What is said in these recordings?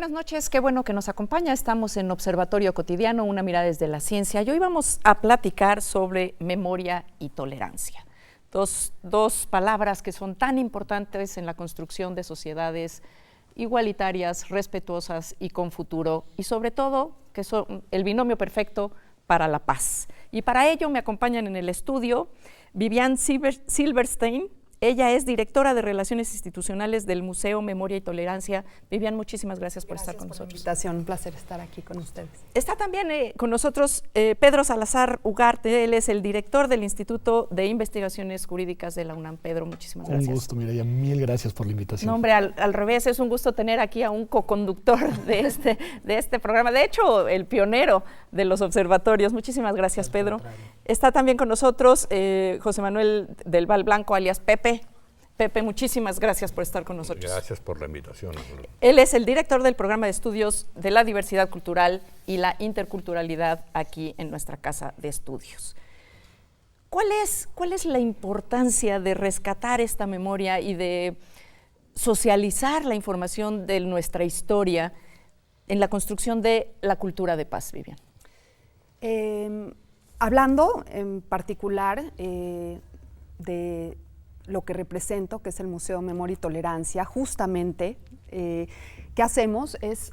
Buenas noches, qué bueno que nos acompaña. Estamos en Observatorio Cotidiano, una mirada desde la ciencia. Y hoy vamos a platicar sobre memoria y tolerancia. Dos palabras que son tan importantes en la construcción de sociedades igualitarias, respetuosas y con futuro. Y sobre todo, que son el binomio perfecto para la paz. Y para ello me acompañan en el estudio Vivian Silberstein. Ella es directora de Relaciones Institucionales del Museo Memoria y Tolerancia. Vivian, muchísimas gracias por estar con nosotros. Gracias por la invitación, un placer estar aquí con ustedes. Está también con nosotros Pedro Salazar Ugarte, él es el director del Instituto de Investigaciones Jurídicas de la UNAM. Pedro, muchísimas gracias. Un gusto, Mireya, mil gracias por la invitación. No, hombre, al revés, es un gusto tener aquí a un coconductor de este programa, de hecho, el pionero de los observatorios. Muchísimas gracias, Pedro. Está también con nosotros José Manuel del Val Blanco, alias Pepe. Pepe, muchísimas gracias por estar con nosotros. Gracias por la invitación. Él es el director del programa de estudios de la diversidad cultural y la interculturalidad aquí en nuestra casa de estudios. ¿Cuál es la importancia de rescatar esta memoria y de socializar la información de nuestra historia en la construcción de la cultura de paz, Vivian? Hablando en particular de lo que represento, que es el Museo Memoria y Tolerancia, justamente, ¿qué hacemos? Es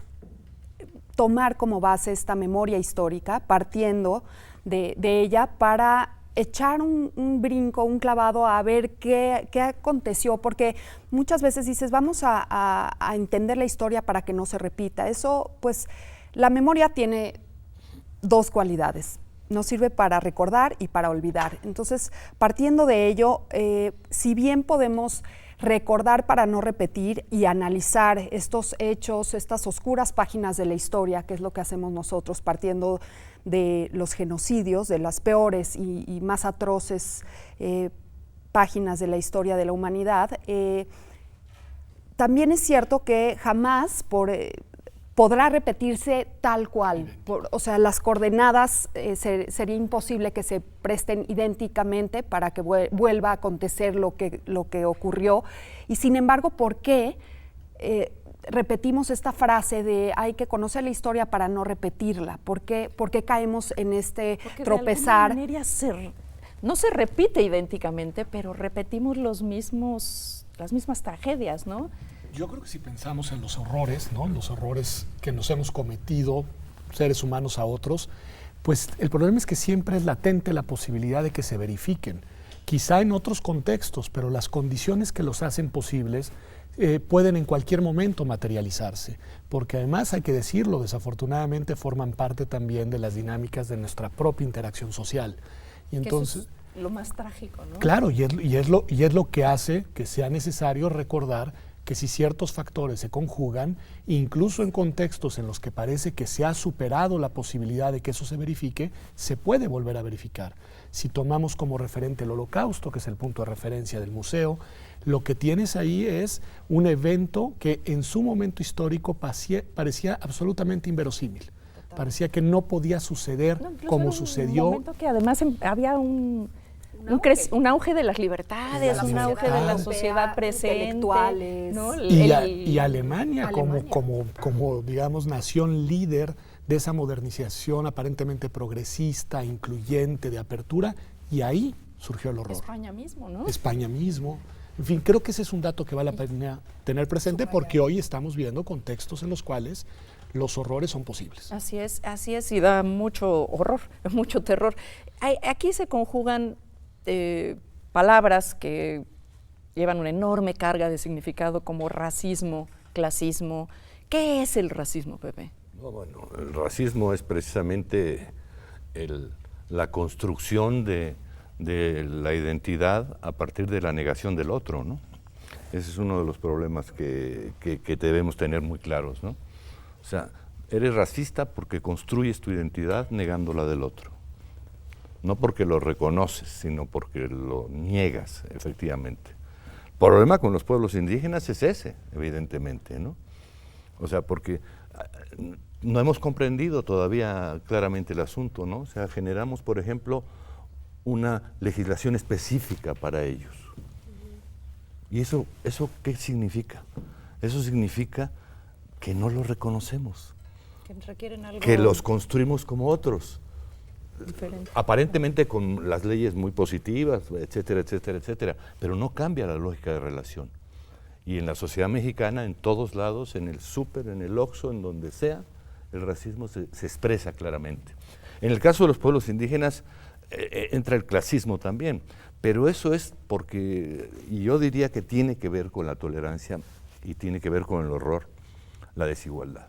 tomar como base esta memoria histórica, partiendo de ella para echar un brinco, un clavado a ver qué aconteció, porque muchas veces dices, vamos a entender la historia para que no se repita. Eso, pues, la memoria tiene dos cualidades. Nos sirve para recordar y para olvidar. Entonces, partiendo de ello, si bien podemos recordar para no repetir y analizar estos hechos, estas oscuras páginas de la historia, que es lo que hacemos nosotros, partiendo de los genocidios, de las peores y más atroces páginas de la historia de la humanidad, también es cierto que jamás podrá repetirse tal cual, o sea, las coordenadas sería imposible que se presten idénticamente para que vuelva a acontecer lo que ocurrió. Y sin embargo, ¿por qué repetimos esta frase de hay que conocer la historia para no repetirla? ¿Por qué caemos en este Porque tropezar? De alguna manera no se repite idénticamente, pero repetimos las mismas tragedias, ¿no? Yo creo que si pensamos en los horrores, ¿no? Los horrores que nos hemos cometido seres humanos a otros, pues el problema es que siempre es latente la posibilidad de que se verifiquen. Quizá en otros contextos, pero las condiciones que los hacen posibles pueden en cualquier momento materializarse, porque además hay que decirlo, desafortunadamente forman parte también de las dinámicas de nuestra propia interacción social. Y entonces, eso es lo más trágico, ¿no? Claro, y es lo que hace que sea necesario recordar que si ciertos factores se conjugan, incluso en contextos en los que parece que se ha superado la posibilidad de que eso se verifique, se puede volver a verificar. Si tomamos como referente el Holocausto, que es el punto de referencia del museo, lo que tienes ahí es un evento que en su momento histórico parecía absolutamente inverosímil. Parecía que no podía suceder como sucedió. Un momento que además había un auge de las libertades, un auge de la sociedad presente, ¿no? Y Alemania como digamos nación líder de esa modernización aparentemente progresista, incluyente, de apertura, y ahí surgió el horror. España mismo, ¿no? España mismo. En fin, creo que ese es un dato que vale la pena tener presente, porque hoy estamos viendo contextos en los cuales los horrores son posibles. Así es, y da mucho horror, mucho terror. Aquí se conjugan palabras que llevan una enorme carga de significado, como racismo, clasismo. ¿Qué es el racismo, Pepe? No, bueno, el racismo es precisamente la construcción de la identidad a partir de la negación del otro, ¿no? Ese es uno de los problemas que debemos tener muy claros, ¿no? O sea, eres racista porque construyes tu identidad negando la del otro. No porque lo reconoces, sino porque lo niegas, efectivamente. El problema con los pueblos indígenas es ese, evidentemente, ¿no? O sea, porque no hemos comprendido todavía claramente el asunto, ¿no? O sea, generamos, por ejemplo, una legislación específica para ellos. ¿Y eso qué significa? Eso significa que no los reconocemos, Que requieren algo que los construimos como otros. diferente. Aparentemente con las leyes muy positivas, etcétera, etcétera, etcétera, pero no cambia la lógica de relación. Y en la sociedad mexicana, en todos lados, en el súper, en el Oxxo, en donde sea, el racismo se expresa claramente. En el caso de los pueblos indígenas, entra el clasismo también, pero eso es porque, y yo diría que tiene que ver con la tolerancia y tiene que ver con el horror, la desigualdad.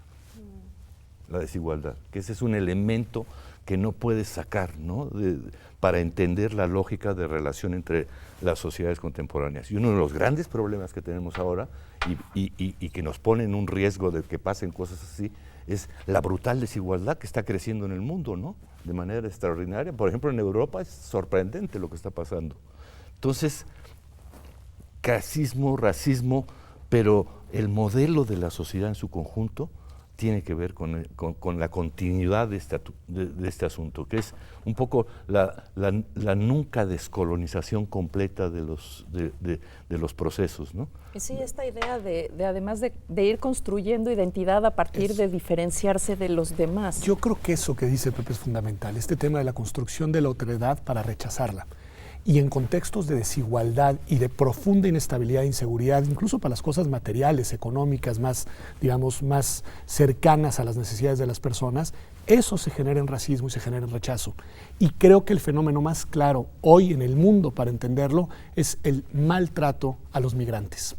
La desigualdad, que ese es un elemento que no puedes sacar, ¿no? Para entender la lógica de relación entre las sociedades contemporáneas. Y uno de los grandes problemas que tenemos ahora y que nos pone en un riesgo de que pasen cosas así es la brutal desigualdad que está creciendo en el mundo, ¿no? De manera extraordinaria. Por ejemplo, en Europa es sorprendente lo que está pasando. Entonces, clasismo, racismo, pero el modelo de la sociedad en su conjunto tiene que ver con la continuidad de este asunto, que es un poco la nunca descolonización completa de los procesos, ¿no? Y sí, esta idea de además de ir construyendo identidad a partir de diferenciarse de los demás. Yo creo que eso que dice Pepe es fundamental, este tema de la construcción de la otredad para rechazarla. Y en contextos de desigualdad y de profunda inestabilidad e inseguridad, incluso para las cosas materiales, económicas, más, digamos, más cercanas a las necesidades de las personas, eso se genera en racismo y se genera en rechazo. Y creo que el fenómeno más claro hoy en el mundo para entenderlo es el maltrato a los migrantes.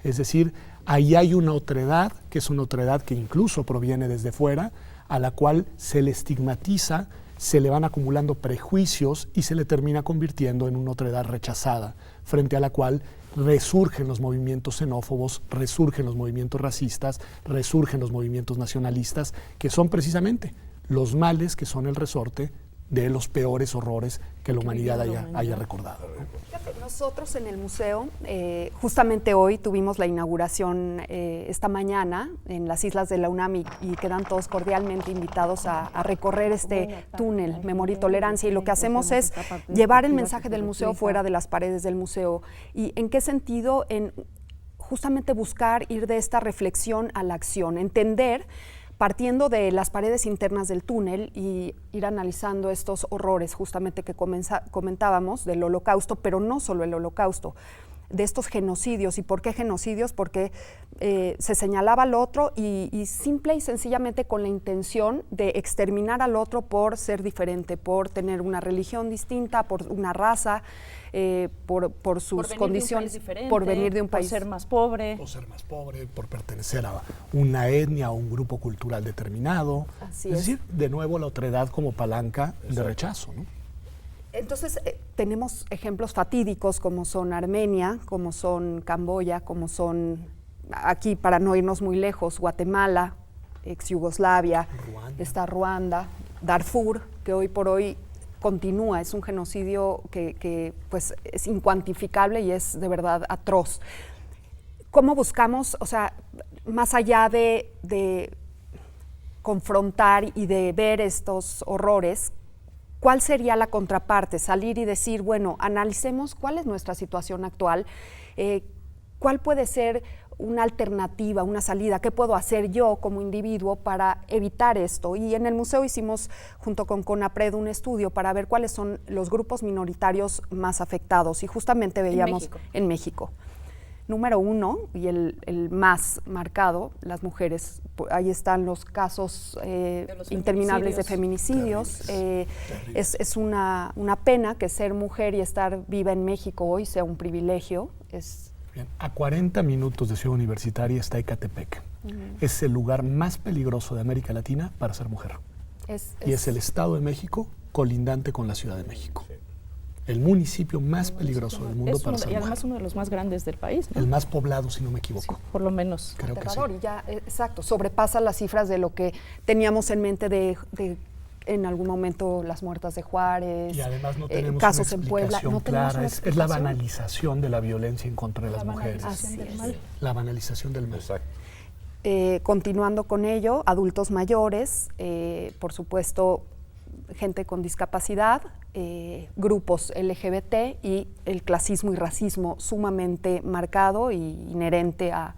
Es decir, ahí hay una otredad, que es una otredad que incluso proviene desde fuera, a la cual se le estigmatiza, se le van acumulando prejuicios y se le termina convirtiendo en una otredad rechazada, frente a la cual resurgen los movimientos xenófobos, resurgen los movimientos racistas, resurgen los movimientos nacionalistas, que son precisamente los males que son el resorte de los peores horrores que la humanidad haya recordado, ¿no? Nosotros en el museo, justamente hoy tuvimos la inauguración esta mañana en las islas de la UNAM y quedan todos cordialmente invitados a recorrer este túnel Memoria y Tolerancia, y lo que hacemos es llevar el mensaje del museo fuera de las paredes del museo. ¿Y en qué sentido? En justamente buscar ir de esta reflexión a la acción, entender, partiendo de las paredes internas del túnel y ir analizando estos horrores justamente que comentábamos del Holocausto, pero no solo el Holocausto, de estos genocidios. ¿Y por qué genocidios? Porque se señalaba al otro y simple y sencillamente con la intención de exterminar al otro por ser diferente, por tener una religión distinta, por una raza, por sus condiciones, por venir de un país, por ser más pobre. Por ser más pobre, por pertenecer a una etnia o un grupo cultural determinado. Así es decir, de nuevo la otredad como palanca de rechazo, ¿no? Entonces, tenemos ejemplos fatídicos como son Armenia, como son Camboya, como son, aquí para no irnos muy lejos, Guatemala, ex Yugoslavia, está Ruanda, Darfur, que hoy por hoy continúa, es un genocidio que pues es incuantificable y es de verdad atroz. ¿Cómo buscamos, o sea, más allá de confrontar y de ver estos horrores, cuál sería la contraparte? Salir y decir, bueno, analicemos cuál es nuestra situación actual, cuál puede ser una alternativa, una salida, qué puedo hacer yo como individuo para evitar esto. Y en el museo hicimos, junto con CONAPRED, un estudio para ver cuáles son los grupos minoritarios más afectados, y justamente veíamos en México. Número uno, y el más marcado, las mujeres. Ahí están los casos interminables de feminicidios. Es una pena que ser mujer y estar viva en México hoy sea un privilegio. Bien, a 40 minutos de Ciudad Universitaria está Ecatepec. Es el lugar más peligroso de América Latina para ser mujer. Y es el Estado de México colindante con la Ciudad de México. El municipio más peligroso del mundo para ser mujer. Y además uno de los más grandes del país, ¿no? El más poblado, si no me equivoco. Sí, por lo menos. Creo que sí. Y ya, exacto, sobrepasa las cifras de lo que teníamos en mente de en algún momento las muertas de Juárez, y además no tenemos casos una en Puebla. No clara, es la banalización de la violencia en contra de las mujeres. La banalización del mal. Exacto. Continuando con ello, adultos mayores, por supuesto, gente con discapacidad, grupos LGBT y el clasismo y racismo sumamente marcado y inherente a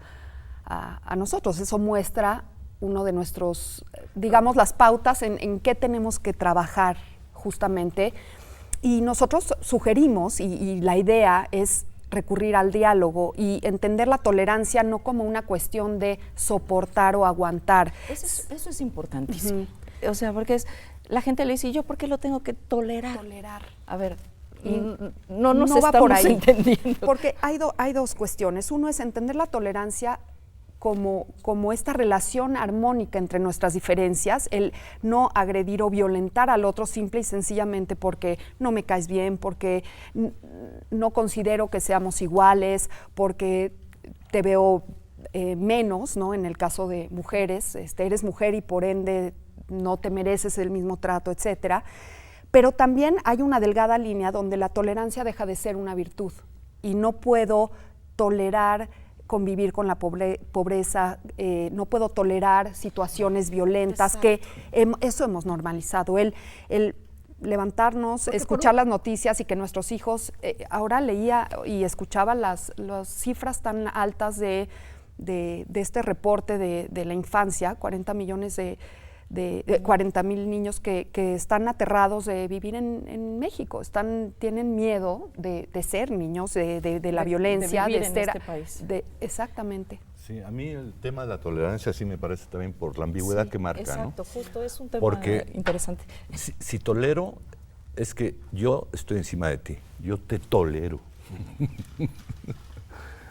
a nosotros. Eso muestra uno de nuestros, digamos, las pautas en qué tenemos que trabajar justamente. Y nosotros sugerimos, y la idea es recurrir al diálogo y entender la tolerancia no como una cuestión de soportar o aguantar. Eso es importantísimo. O sea, porque la gente le dice, ¿y yo por qué lo tengo que tolerar? A ver, no nos va por ahí, entendiendo. Porque hay dos cuestiones. Uno es entender la tolerancia como esta relación armónica entre nuestras diferencias, el no agredir o violentar al otro simple y sencillamente porque no me caes bien, porque no considero que seamos iguales, porque te veo menos, ¿no? En el caso de mujeres, eres mujer y por ende no te mereces el mismo trato, etcétera. Pero también hay una delgada línea donde la tolerancia deja de ser una virtud y no puedo tolerar convivir con la pobreza, no puedo tolerar situaciones violentas. Exacto. Que eso hemos normalizado, el levantarnos, escuchar las noticias y que nuestros hijos, ahora leía y escuchaba las cifras tan altas de este reporte de la infancia, 40 millones de 40,000 niños que están aterrados de vivir en México, tienen miedo de ser niños, de la violencia, de ser en este país. Exactamente. Sí, a mí el tema de la tolerancia sí me parece también por la ambigüedad que marca, exacto, ¿no? Justo es un tema porque interesante. Si tolero, es que yo estoy encima de ti, yo te tolero.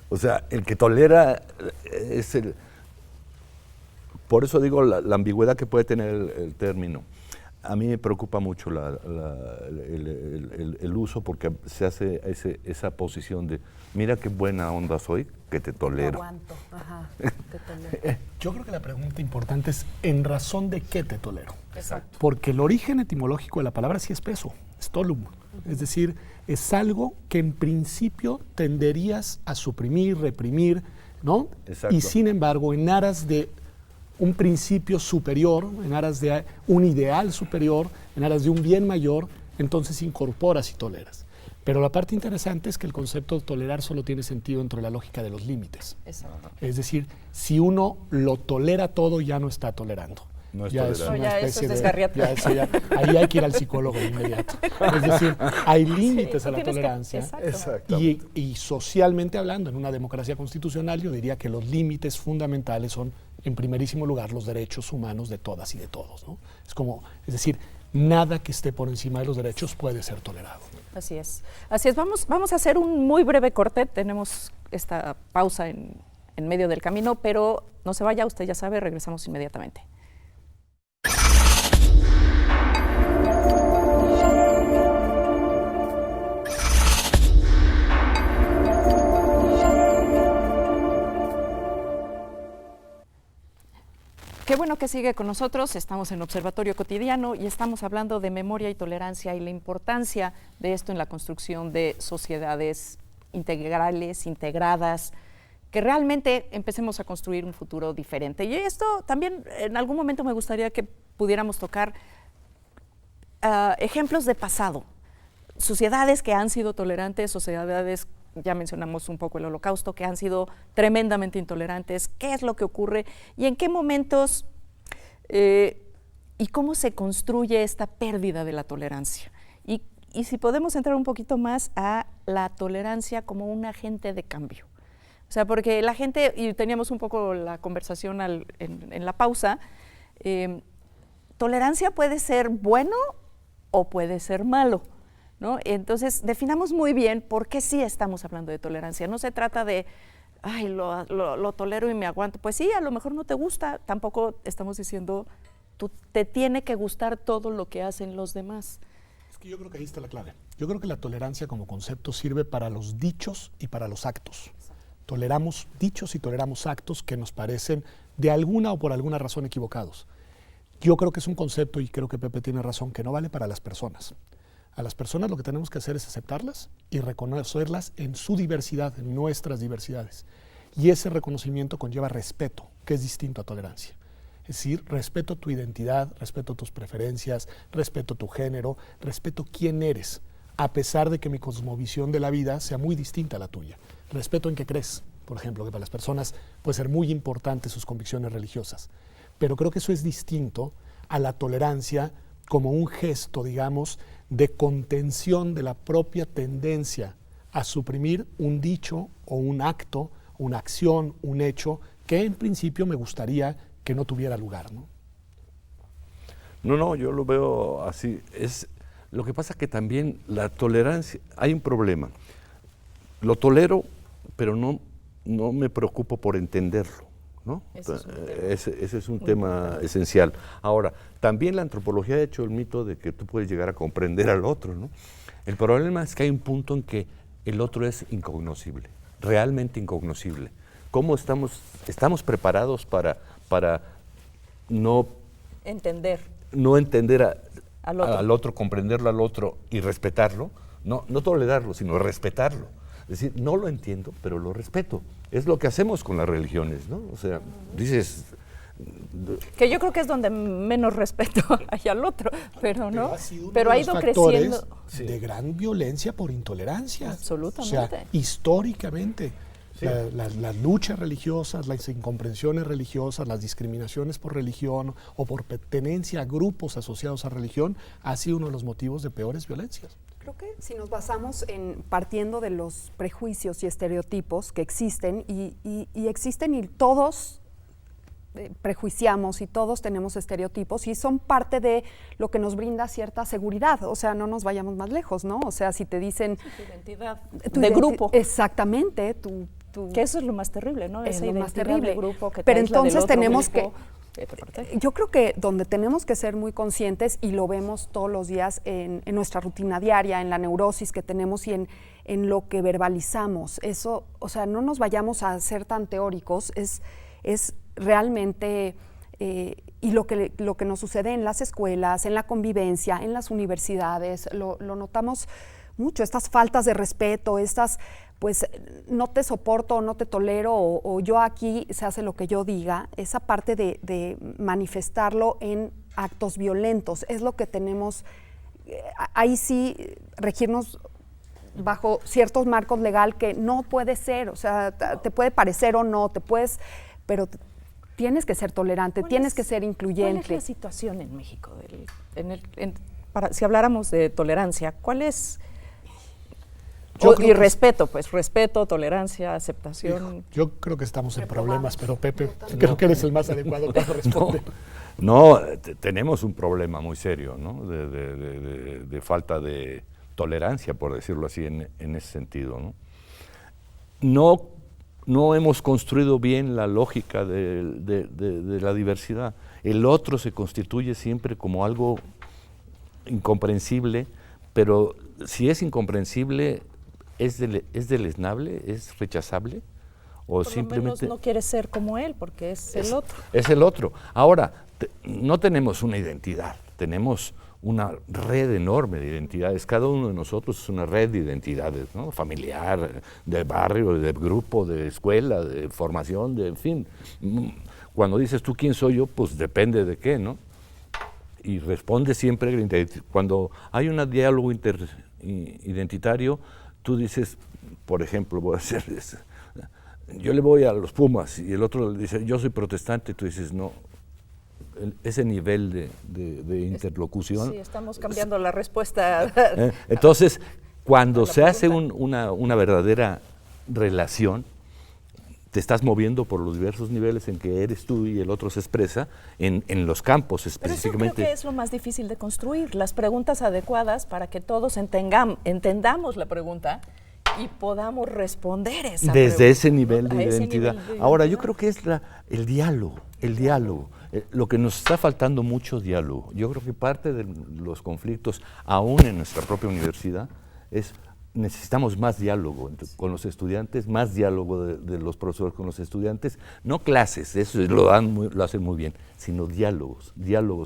O sea, el que tolera es el... Por eso digo la ambigüedad que puede tener el término. A mí me preocupa mucho el uso porque se hace esa posición de mira qué buena onda soy, que te tolero. Te aguanto, te tolero. Yo creo que la pregunta importante es ¿en razón de qué te tolero? Exacto. Porque el origen etimológico de la palabra sí es peso, es tolum. Es decir, es algo que en principio tenderías a suprimir, reprimir, ¿no? Exacto. Y sin embargo, en aras de un principio superior, en aras de un ideal superior, en aras de un bien mayor, entonces incorporas y toleras. Pero la parte interesante es que el concepto de tolerar solo tiene sentido dentro de la lógica de los límites. Exacto. Es decir, si uno lo tolera todo, ya no está tolerando. No es ya tolerante. es una Ya, eso especie es de... desgarriate. Ahí hay que ir al psicólogo de inmediato. Es decir, hay límites a la tolerancia. Exacto. Y socialmente hablando, en una democracia constitucional, yo diría que los límites fundamentales son, en primerísimo lugar, los derechos humanos de todas y de todos, ¿no? Es decir, nada que esté por encima de los derechos puede ser tolerado. Así es. Vamos a hacer un muy breve corte. Tenemos esta pausa en medio del camino, pero no se vaya, usted ya sabe, regresamos inmediatamente. Qué bueno que sigue con nosotros, estamos en Observatorio Cotidiano y estamos hablando de memoria y tolerancia y la importancia de esto en la construcción de sociedades integrales, integradas, que realmente empecemos a construir un futuro diferente. Y esto también en algún momento me gustaría que pudiéramos tocar ejemplos de pasado, sociedades que han sido tolerantes, sociedades, ya mencionamos un poco el Holocausto, que han sido tremendamente intolerantes, qué es lo que ocurre y en qué momentos y cómo se construye esta pérdida de la tolerancia. Y si podemos entrar un poquito más a la tolerancia como un agente de cambio. O sea, porque la gente, y teníamos un poco la conversación en la pausa, tolerancia puede ser bueno o puede ser malo, ¿no? Entonces, definamos muy bien por qué sí estamos hablando de tolerancia. No se trata de, ay, lo tolero y me aguanto. Pues sí, a lo mejor no te gusta. Tampoco estamos diciendo, te tiene que gustar todo lo que hacen los demás. Es que yo creo que ahí está la clave. Yo creo que la tolerancia como concepto sirve para los dichos y para los actos. Toleramos dichos y toleramos actos que nos parecen de alguna o por alguna razón equivocados. Yo creo que es un concepto, y creo que Pepe tiene razón, que no vale para las personas. A las personas lo que tenemos que hacer es aceptarlas y reconocerlas en su diversidad, en nuestras diversidades. Y ese reconocimiento conlleva respeto, que es distinto a tolerancia. Es decir, respeto tu identidad, respeto tus preferencias, respeto tu género, respeto quién eres, a pesar de que mi cosmovisión de la vida sea muy distinta a la tuya. Respeto en qué crees, por ejemplo, que para las personas puede ser muy importante sus convicciones religiosas. Pero creo que eso es distinto a la tolerancia como un gesto, digamos, de contención de la propia tendencia a suprimir un dicho o un acto, una acción, un hecho que en principio me gustaría que no tuviera lugar, ¿no? No, yo lo veo así. Lo que pasa que también la tolerancia, hay un problema. Lo tolero, pero no me preocupo por entenderlo, ¿no? Ese es un tema esencial. Ahora, también la antropología ha hecho el mito de que tú puedes llegar a comprender al otro, ¿no? El problema es que hay un punto en que el otro es incognoscible, realmente incognoscible. ¿Cómo estamos preparados para no entender al otro, comprenderlo al otro y respetarlo? No tolerarlo, sino respetarlo. Es decir, no lo entiendo, pero lo respeto. Es lo que hacemos con las religiones, ¿no? O sea, dices... Que yo creo que es donde menos respeto hay al otro, pero no. Pero ha ido creciendo. Sí. De gran violencia por intolerancia. Absolutamente. O sea, históricamente, sí, las luchas religiosas, las incomprensiones religiosas, las discriminaciones por religión o por pertenencia a grupos asociados a religión, ha sido uno de los motivos de peores violencias. Creo que si nos basamos en partiendo de los prejuicios y estereotipos que existen y existen y todos prejuiciamos y todos tenemos estereotipos y son parte de lo que nos brinda cierta seguridad, o sea, no nos vayamos más lejos, ¿no? O sea, si te dicen... Tu identidad de grupo. Exactamente, que eso es lo más terrible, ¿no? Es esa lo identidad más terrible. De grupo que pero entonces tenemos grupo, yo creo que donde tenemos que ser muy conscientes, y lo vemos todos los días en nuestra rutina diaria, en la neurosis que tenemos y en lo que verbalizamos, eso, o sea, no nos vayamos a ser tan teóricos, es realmente, y lo que nos sucede en las escuelas, en la convivencia, en las universidades, lo notamos mucho, estas faltas de respeto, pues no te soporto, no te tolero, o yo aquí se hace lo que yo diga, esa parte de manifestarlo en actos violentos, es lo que tenemos, ahí sí, regirnos bajo ciertos marcos legal que no puede ser, o sea, te puede parecer o no, pero tienes que ser tolerante, tienes que ser incluyente. ¿Cuál es la situación en México? Si habláramos de tolerancia, ¿cuál es? Y respeto, pues respeto, tolerancia, aceptación. Yo creo que estamos en problemas, pero Pepe, creo que eres el más adecuado para responder. Tenemos un problema muy serio, ¿no? de falta de tolerancia, por decirlo así, en ese sentido, ¿no? No hemos construido bien la lógica de la diversidad. El otro se constituye siempre como algo incomprensible, pero si es incomprensible, ¿es deleznable? ¿Es rechazable? ¿O por simplemente lo menos no quiere ser como él porque es el otro? Es el otro. Ahora, no tenemos una identidad, tenemos una red enorme de identidades. Cada uno de nosotros es una red de identidades, ¿no? Familiar, de barrio, de grupo, de escuela, de formación, en fin. Cuando dices tú quién soy yo, pues depende de qué, ¿no? Y responde siempre, cuando hay un diálogo identitario, tú dices, por ejemplo, yo le voy a los Pumas, y el otro le dice, yo soy protestante, y tú dices, no. Ese nivel de interlocución. Sí, estamos cambiando la respuesta. Entonces, cuando se hace una verdadera relación, te estás moviendo por los diversos niveles en que eres tú y el otro se expresa, en los campos específicamente. Pero eso creo que es lo más difícil de construir, las preguntas adecuadas para que todos entendamos la pregunta y podamos responder esa desde pregunta, ese nivel de identidad. Ahora, yo creo que es el diálogo. Lo que nos está faltando mucho diálogo. Yo creo que parte de los conflictos, aún en nuestra propia universidad, necesitamos más diálogo con los estudiantes, más diálogo de los profesores con los estudiantes, no clases, eso lo hacen muy bien, sino diálogos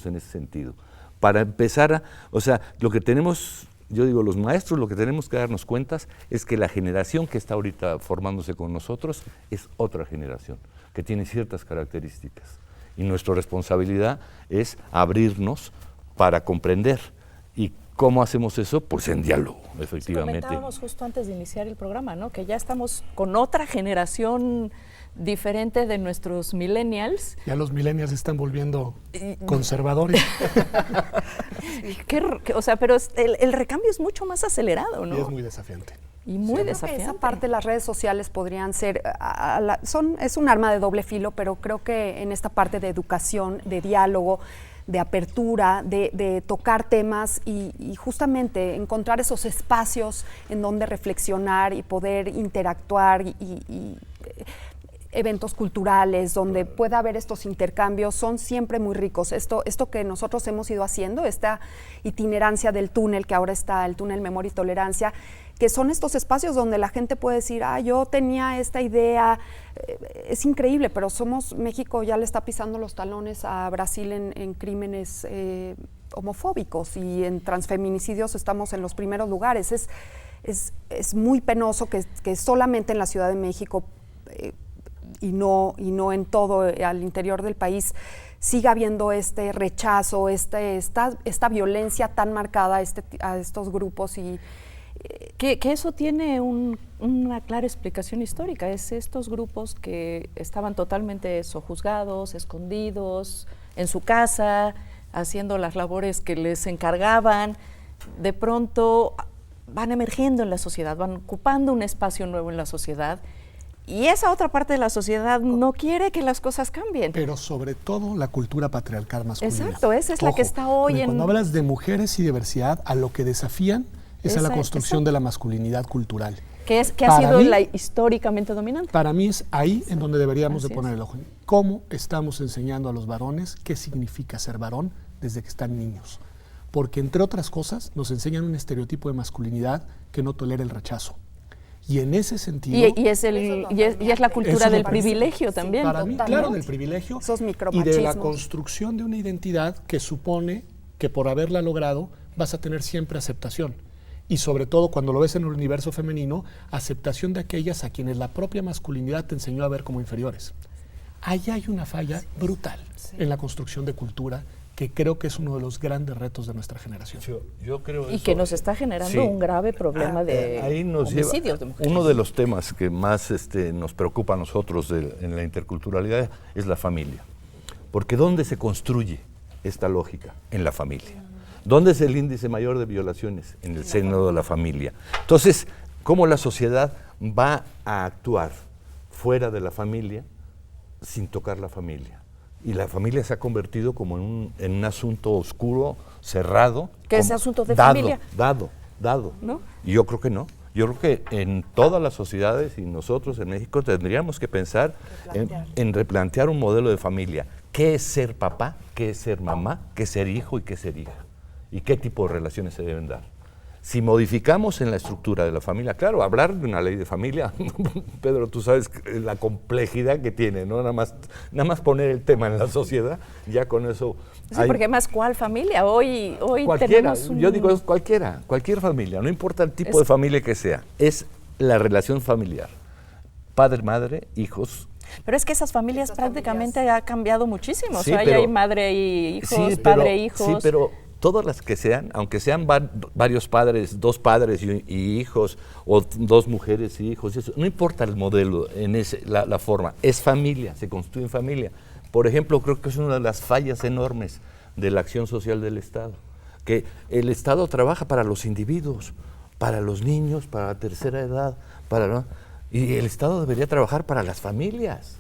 en ese sentido. Para empezar lo que tenemos, yo digo, los maestros, lo que tenemos que darnos cuenta es que la generación que está ahorita formándose con nosotros es otra generación, que tiene ciertas características. Y nuestra responsabilidad es abrirnos para comprender y ¿Cómo hacemos eso? Pues en diálogo, efectivamente. Comentábamos justo antes de iniciar el programa, ¿no? Que ya estamos con otra generación diferente de nuestros millennials. Ya los millennials se están volviendo conservadores. O sea, pero el recambio es mucho más acelerado, ¿no? Y es muy desafiante. Y muy Creo desafiante. que esa parte de las redes sociales podrían ser, es un arma de doble filo, pero creo que en esta parte de educación, de diálogo, de apertura, de tocar temas y justamente encontrar esos espacios en donde reflexionar y poder interactuar y eventos culturales donde pueda haber estos intercambios son siempre muy ricos. Esto que nosotros hemos ido haciendo, esta itinerancia del túnel, que ahora está el túnel Memoria y Tolerancia, que son estos espacios donde la gente puede decir, yo tenía esta idea, es increíble, pero México ya le está pisando los talones a Brasil en crímenes homofóbicos, y en transfeminicidios estamos en los primeros lugares. Es muy penoso que solamente en la Ciudad de México y no en todo al interior del país siga habiendo este rechazo, esta violencia tan marcada a estos grupos, y que eso tiene una clara explicación histórica. Es estos grupos que estaban totalmente sojuzgados, escondidos, en su casa, haciendo las labores que les encargaban, de pronto van emergiendo en la sociedad, van ocupando un espacio nuevo en la sociedad, y esa otra parte de la sociedad no quiere que las cosas cambien. Pero sobre todo la cultura patriarcal masculina. Exacto, esa es la que está hoy en... Cuando hablas de mujeres y diversidad, a lo que desafían es a la construcción de la masculinidad cultural. Que ha sido históricamente dominante. Para mí es ahí en donde deberíamos de poner el ojo. ¿Cómo estamos enseñando a los varones qué significa ser varón desde que están niños? Porque, entre otras cosas, nos enseñan un estereotipo de masculinidad que no tolera el rechazo. Y en ese sentido... Y es la cultura del privilegio también. Para mí, claro, del privilegio esos y de la construcción de una identidad que supone que por haberla logrado vas a tener siempre aceptación. Y sobre todo, cuando lo ves en el universo femenino, aceptación de aquellas a quienes la propia masculinidad te enseñó a ver como inferiores. Ahí hay una falla brutal en la construcción de cultura, que creo que es uno de los grandes retos de nuestra generación. Yo creo y que nos está generando un grave problema de ahí nos homicidios de mujeres. Uno de los temas que más nos preocupa a nosotros en la interculturalidad es la familia. Porque ¿dónde se construye esta lógica? En la familia. ¿Dónde es el índice mayor de violaciones? En el seno de la familia. Entonces, ¿cómo la sociedad va a actuar fuera de la familia sin tocar la familia? Y la familia se ha convertido como en un asunto oscuro, cerrado. ¿Qué es asunto de familia? Dado. ¿No? Y yo creo que no. Yo creo que en todas las sociedades y nosotros en México tendríamos que pensar en replantear un modelo de familia. ¿Qué es ser papá? ¿Qué es ser mamá? ¿Qué es ser hijo y qué es ser hija? ¿Y qué tipo de relaciones se deben dar? Si modificamos en la estructura de la familia, claro, hablar de una ley de familia, Pedro, tú sabes la complejidad que tiene, ¿no? Nada más poner el tema en la sociedad, ya con eso... Sí, porque más, ¿cuál familia? Hoy tenemos yo digo cualquier familia, no importa el tipo de familia que sea, es la relación familiar, padre, madre, hijos. Pero es que esas familias prácticamente ha cambiado muchísimo, Sí, o sea, hay madre y hijos, padre e hijos. Sí, pero todas las que sean, aunque sean varios padres, dos padres y hijos, o dos mujeres y hijos, eso, no importa el modelo, la forma, es familia, se construye en familia. Por ejemplo, creo que es una de las fallas enormes de la acción social del Estado, que el Estado trabaja para los individuos, para los niños, para la tercera edad, y el Estado debería trabajar para las familias.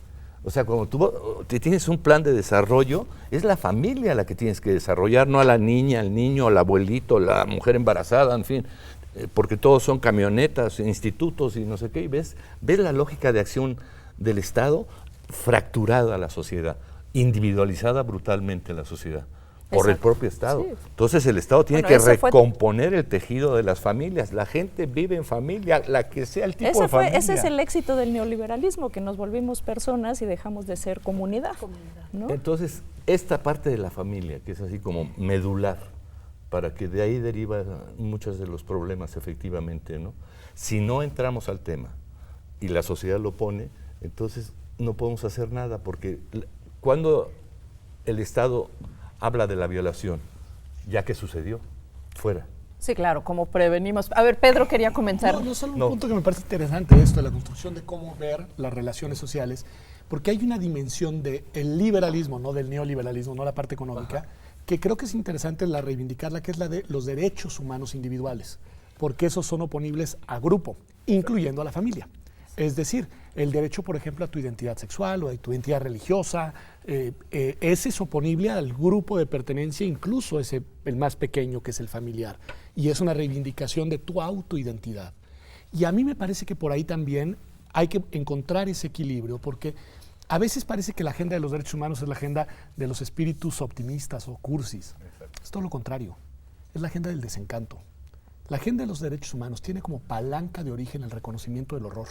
O sea, cuando tú tienes un plan de desarrollo, es la familia la que tienes que desarrollar, no a la niña, al niño, al abuelito, la mujer embarazada, en fin, porque todos son camionetas, institutos y no sé qué, y ves la lógica de acción del Estado fracturada a la sociedad, individualizada brutalmente la sociedad, por el propio Estado. Sí. Entonces el Estado tiene que recomponer el tejido de las familias. La gente vive en familia, la que sea el tipo de familia. Ese es el éxito del neoliberalismo, que nos volvimos personas y dejamos de ser comunidad. ¿No? Entonces, esta parte de la familia, que es así como medular, para que de ahí deriva muchos de los problemas efectivamente, ¿no? Si no entramos al tema y la sociedad lo pone, entonces no podemos hacer nada, porque cuando el Estado habla de la violación, ya que sucedió, fuera. Sí, claro, como prevenimos. A ver, Pedro quería comentar. No, solo un punto que me parece interesante esto, de la construcción de cómo ver las relaciones sociales, porque hay una dimensión del liberalismo, no del neoliberalismo, no la parte económica, que creo que es interesante reivindicarla, que es la de los derechos humanos individuales, porque esos son oponibles a grupo, incluyendo a la familia. Es decir, el derecho, por ejemplo, a tu identidad sexual o a tu identidad religiosa, ese es oponible al grupo de pertenencia, incluso el más pequeño, que es el familiar. Y es una reivindicación de tu autoidentidad. Y a mí me parece que por ahí también hay que encontrar ese equilibrio, porque a veces parece que la agenda de los derechos humanos es la agenda de los espíritus optimistas o cursis. Exacto. Es todo lo contrario, es la agenda del desencanto. La agenda de los derechos humanos tiene como palanca de origen el reconocimiento del horror.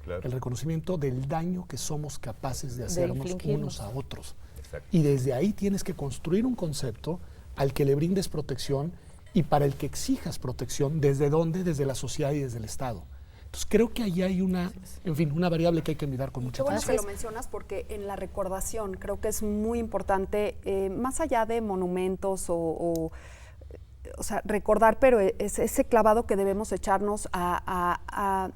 Claro. El reconocimiento del daño que somos capaces de hacernos unos a otros. Exacto. Y desde ahí tienes que construir un concepto al que le brindes protección y para el que exijas protección. ¿Desde dónde? Desde la sociedad y desde el Estado. Entonces creo que ahí hay una variable que hay que mirar con mucha atención. Qué bueno que lo mencionas, porque en la recordación creo que es muy importante, más allá de monumentos o sea, recordar, pero es ese clavado que debemos echarnos a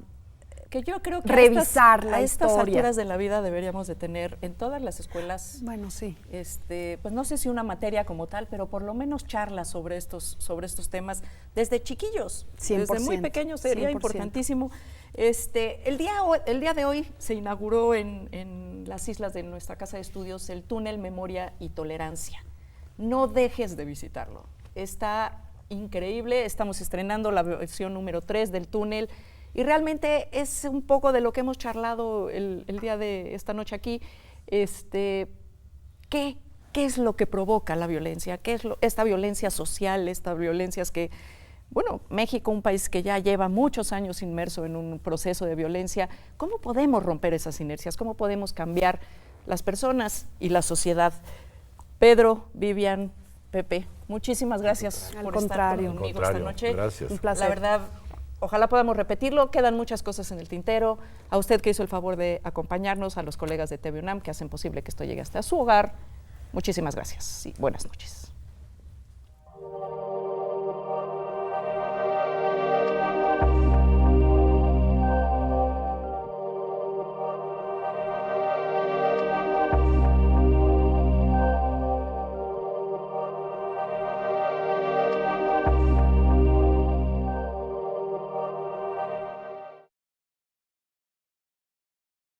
que yo creo que revisar a estas alturas de la vida deberíamos de tener en todas las escuelas. Bueno, sí. Pues no sé si una materia como tal, pero por lo menos charlas sobre estos temas desde chiquillos, 100%, desde muy pequeños sería 100%. Importantísimo. El día de hoy se inauguró en las islas de nuestra casa de estudios el túnel Memoria y Tolerancia. No dejes de visitarlo. Está increíble. Estamos estrenando la versión número 3 del túnel. Y realmente es un poco de lo que hemos charlado el día de esta noche aquí. ¿Qué es lo que provoca la violencia? ¿Qué es esta violencia social, estas violencias que, bueno, México, un país que ya lleva muchos años inmerso en un proceso de violencia, ¿cómo podemos romper esas inercias? ¿Cómo podemos cambiar las personas y la sociedad? Pedro, Vivian, Pepe, muchísimas gracias por estar conmigo esta noche. Gracias. Un placer. La verdad, ojalá podamos repetirlo, quedan muchas cosas en el tintero. A usted que hizo el favor de acompañarnos, a los colegas de TV UNAM que hacen posible que esto llegue hasta su hogar, muchísimas gracias y buenas noches.